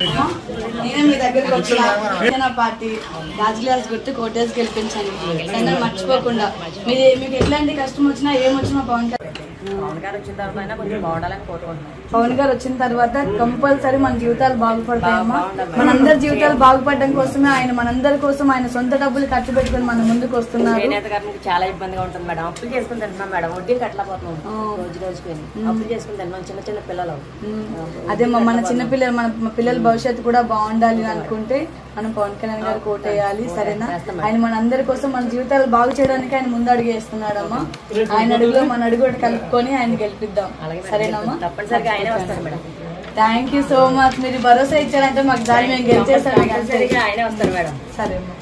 నేనే మీ దగ్గరకు వచ్చిన పార్టీ రాజులాస్ గుర్తు కోటేజ్ గెలిపించండి. సంగతి మర్చిపోకుండా మీకు ఎట్లాంటి కష్టం వచ్చినా ఏమొచ్చినా పవన్ గారు వచ్చిన తర్వాత కొంచెం బాగుండాలని కోరుకుంటున్నాం. పవన్ గారు వచ్చిన తర్వాత కంపల్సరీ మన జీవితాలు బాగుపడతాయమ్మా. మనందరి జీవితాలు బాగుపడడం కోసమే ఆయన మనందరి కోసం ఆయన సొంత డబ్బులు ఖర్చు పెట్టుకుని మన ముందుకు వస్తున్నారు. చాలా ఇబ్బందిగా ఉంటుంది మేడం. అప్పులు చేసుకుని తింటున్నాం మేడం. వడ్డీలు కట్టలేకపోతున్నాం. రోజు రోజుకి అప్పులు చేసుకుని తింటున్నాం. చిన్న చిన్న పిల్లలు అదే మన చిన్న పిల్లలు మన పిల్లల భవిష్యత్తు కూడా బాగుండాలి అనుకుంటే మనం పవన్ కళ్యాణ్ గారు కోటేయాలి. సరేనా? ఆయన మన అందరి కోసం మన జీవితాలు బాగు చేయడానికి ఆయన ముందు అడుగు వేస్తున్నాడమ్మా. ఆయన అడుగులో మన అడుగు కలుపుకొని ఆయన గెలిపిద్దాం. సరేనమ్మా? తప్పనిసరిగా ఆయనే వస్తారు madam. Thank you so much. మీరు భరోసా ఇచ్చారంటే మాకు దాన్ని మేము గెలిచేసాం. ఆయనే వస్తారు మేడం. సరే అమ్మా.